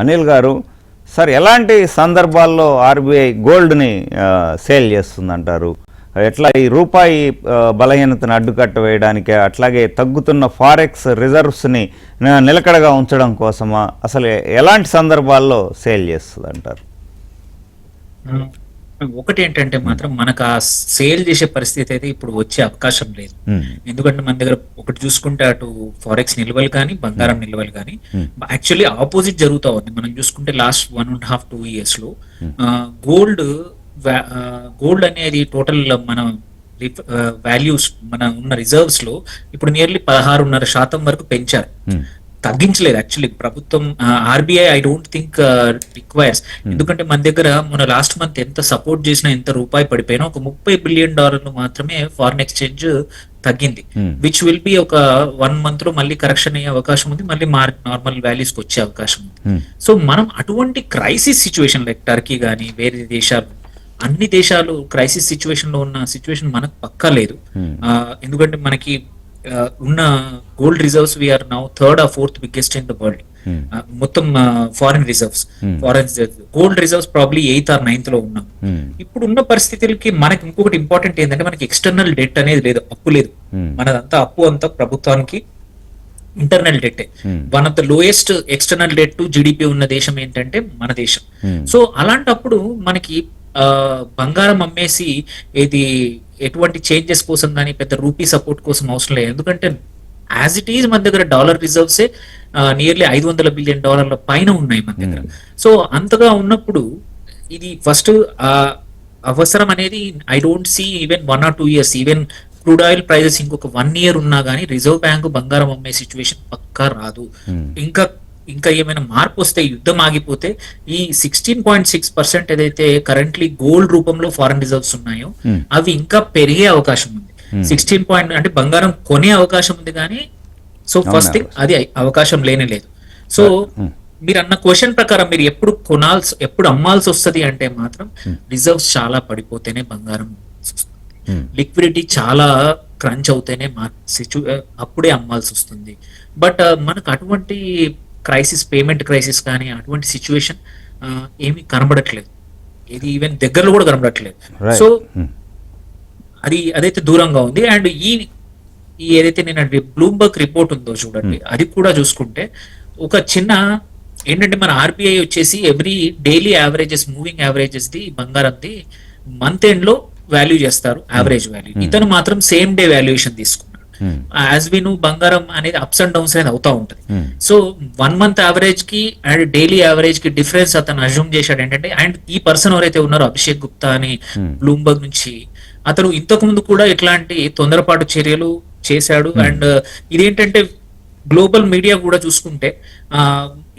అనిల్ గారు, సార్ ఎలాంటి సందర్భాల్లో ఆర్బీఐ గోల్డ్ని సేల్ చేస్తుందంటారు? ఎట్లా ఈ రూపాయి బలహీనతను అడ్డుకట్ట వేయడానికే, అట్లాగే తగ్గుతున్న ఫారెక్స్ రిజర్వ్స్ని నిలకడగా ఉంచడం కోసమా, అసలు ఎలాంటి సందర్భాల్లో సేల్ చేస్తుంది అంటారు? ఒకటి ఏంటంటే మాత్రం మనకు ఆ సేల్ చేసే పరిస్థితి అయితే ఇప్పుడు వచ్చే అవకాశం లేదు. ఎందుకంటే మన దగ్గర ఒకటి చూసుకుంటే అటు ఫారెక్స్ నిల్వలు కానీ బంగారం నిల్వలు కానీ యాక్చువల్లీ ఆపోజిట్ జరుగుతా ఉంది. మనం చూసుకుంటే లాస్ట్ 1.5-2 years లో గోల్డ్ అనేది టోటల్ మన వాల్యూస్ మన ఉన్న రిజర్వ్స్ లో ఇప్పుడు నియర్లీ 16.5% వరకు పెంచారు. తగ్గించలేదు యాక్చువల్లీ ప్రభుత్వం. RBI I don't think requires. ఎందుకంటే మన దగ్గర మన లాస్ట్ మంత్ ఎంత సపోర్ట్ చేసినా, ఎంత రూపాయి పడిపోయినా ఒక $30 బిలియన్ మాత్రమే ఫారిన్ ఎక్స్చేంజ్ తగ్గింది. విచ్ విల్ బి ఒక 1 month లో మళ్ళీ కరెక్షన్ అయ్యే అవకాశం ఉంది, మళ్ళీ నార్మల్ వాల్యూస్ కి వచ్చే అవకాశం ఉంది. సో మనం అటువంటి క్రైసిస్ సిచ్యువేషన్ లైక్ టర్కీ కానీ వేరే దేశాలు, అన్ని దేశాలు క్రైసిస్ సిచ్యువేషన్ లో ఉన్న సిచ్యువేషన్ మనకు పక్కా లేదు. ఎందుకంటే మనకి ఉన్న gold reserves we're now 3rd or 4th biggest in the world. మొత్తం foreign reserves, foreign gold reserves probably 8th or 9th లో ఉన్నాం. ఇప్పుడు ఉన్న పరిస్థితులకి మనకి ఇంకొకటి ఇంపార్టెంట్ ఏంటంటే మనకి ఎక్స్టర్నల్ డెట్ అనేది లేదు, అప్పు లేదు. మనదంతా అప్పు అంతా ప్రభుత్వానికి internal debt. One of the lowest external debt to GDP ఉన్న దేశం ఏంటంటే మన దేశం. సో అలాంటప్పుడు మనకి బంగారం అమ్మేసి ఇది ఎటువంటి చేంజెస్ కోసం కానీ పెద్ద రూపీ సపోర్ట్ కోసం అవసరం లేదు. ఎందుకంటే యాజ్ ఇట్ ఈజ్ మన దగ్గర డాలర్ రిజర్వ్సే నియర్లీ $500 బిలియన్ పైన ఉన్నాయి మన దగ్గర. సో అంతగా ఉన్నప్పుడు ఇది ఫస్ట్ అవసరం అనేది I don't see even 1 or 2 years, even crude oil prices ఇంకొక 1 year ఉన్నా కానీ రిజర్వ్ బ్యాంకు బంగారం అమ్మే సిచ్యువేషన్ పక్కా రాదు. ఇంకా ఏమైనా మార్పు వస్తే, యుద్ధం ఆగిపోతే ఈ 16.6% ఏదైతే కరెంట్లీ గోల్డ్ రూపంలో ఫారెన్ రిజర్వ్స్ ఉన్నాయో అవి ఇంకా పెరిగే అవకాశం ఉంది. 16 అంటే బంగారం కొనే అవకాశం ఉంది కానీ, సో ఫస్ట్ థింగ్ అది అవకాశం లేనే లేదు. సో మీరు అన్న క్వశ్చన్ ప్రకారం మీరు ఎప్పుడు అమ్మాల్సి వస్తుంది అంటే మాత్రం రిజర్వ్స్ చాలా పడిపోతేనే బంగారం వస్తుంది. లిక్విడిటీ చాలా క్రంచ్ అవుతేనే అప్పుడే అమ్మాల్సి వస్తుంది. బట్ మనకు అటువంటి క్రైసిస్, పేమెంట్ క్రైసిస్ కానీ అటువంటి సిచ్యువేషన్ ఏమీ కనబడట్లేదు. ఇది ఈవెన్ దగ్గరలో కూడా కనబడట్లేదు. సో అదైతే దూరంగా ఉంది. అండ్ ఈ ఏదైతే నేను బ్లూంబర్గ్ రిపోర్ట్ ఉందో చూడండి, అది కూడా చూసుకుంటే ఒక చిన్న ఏంటంటే మన ఆర్బీఐ వచ్చేసి every daily averages, moving averages ది బంగారంది మంత్ ఎండ్ లో వాల్యూ చేస్తారు, యావరేజ్ వాల్యూ. ఇతను మాత్రం సేమ్ డే వాల్యుయేషన్ తీసుకున్నాడు. యాజ్ వి నో బంగారం అనేది అప్స్ అండ్ డౌన్స్ అనేది అవుతా ఉంటది. సో 1 month యావరేజ్ కి అండ్ డైలీ యావరేజ్ కి డిఫరెన్స్ అతను అజ్యూమ్ చేశాడు ఏంటంటే, అండ్ ఈ పర్సన్ ఎవరైతే ఉన్నారో అభిషేక్ గుప్తా అని బ్లూంబర్గ్ నుంచి, అతను ఇంతకు ముందు కూడా ఇట్లాంటి తొందరపాటు చర్యలు చేశాడు. అండ్ ఇదేంటంటే గ్లోబల్ మీడియా కూడా చూసుకుంటే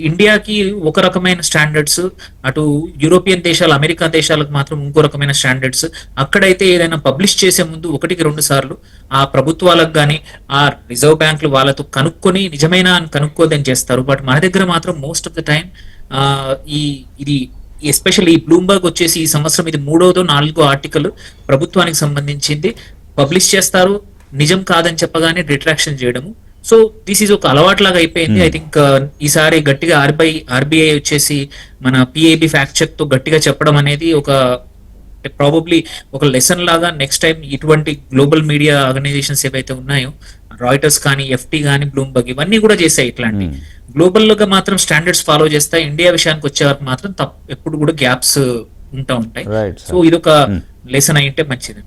ఇండియాకి ఒక రకమైన స్టాండర్డ్స్, అటు యూరోపియన్ దేశాలు, అమెరికా దేశాలకు మాత్రం ఇంకో రకమైన స్టాండర్డ్స్. అక్కడైతే ఏదైనా పబ్లిష్ చేసే ముందు 1-2 సార్లు ఆ ప్రభుత్వాలకు కానీ ఆ రిజర్వ్ బ్యాంకులు వాళ్ళతో కనుక్కొని నిజమైన అని కనుక్కోదని చేస్తారు. బట్ మన దగ్గర మాత్రం మోస్ట్ ఆఫ్ ద టైం ఇది ఎస్పెషల్లీ ఈ బ్లూంబర్గ్ వచ్చేసి ఈ సంవత్సరం ఇది 3వ 4వ ఆర్టికల్ ప్రభుత్వానికి సంబంధించింది పబ్లిష్ చేస్తారు, నిజం కాదని చెప్పగానే రిట్రాక్షన్ చేయడము. సో దిస్ ఈజ్ ఒక అలవాట్లాగా అయిపోయింది. ఐ థింక్ ఈసారి గట్టిగా ఆర్బీఐ వచ్చేసి మన పిఐబి ఫ్యాక్ట్ చెక్ తో గట్టిగా చెప్పడం అనేది ఒక ప్రాబబ్లీ ఒక లెసన్ లాగా నెక్స్ట్ టైం ఇటువంటి గ్లోబల్ మీడియా ఆర్గనైజేషన్స్ ఏవైతే ఉన్నాయో, రాయిటర్స్ కానీ, ఎఫ్టీ కానీ, బ్లూంబర్గ్ ఇవన్నీ కూడా చేస్తాయి ఇట్లాంటి గ్లోబల్ గా మాత్రం స్టాండర్డ్స్ ఫాలో చేస్తాయి. ఇండియా విషయానికి వచ్చే వరకు మాత్రం ఎప్పుడు కూడా గ్యాప్స్ ఉంటాయి. సో ఇదొక లెసన్ అయింటే మంచిది.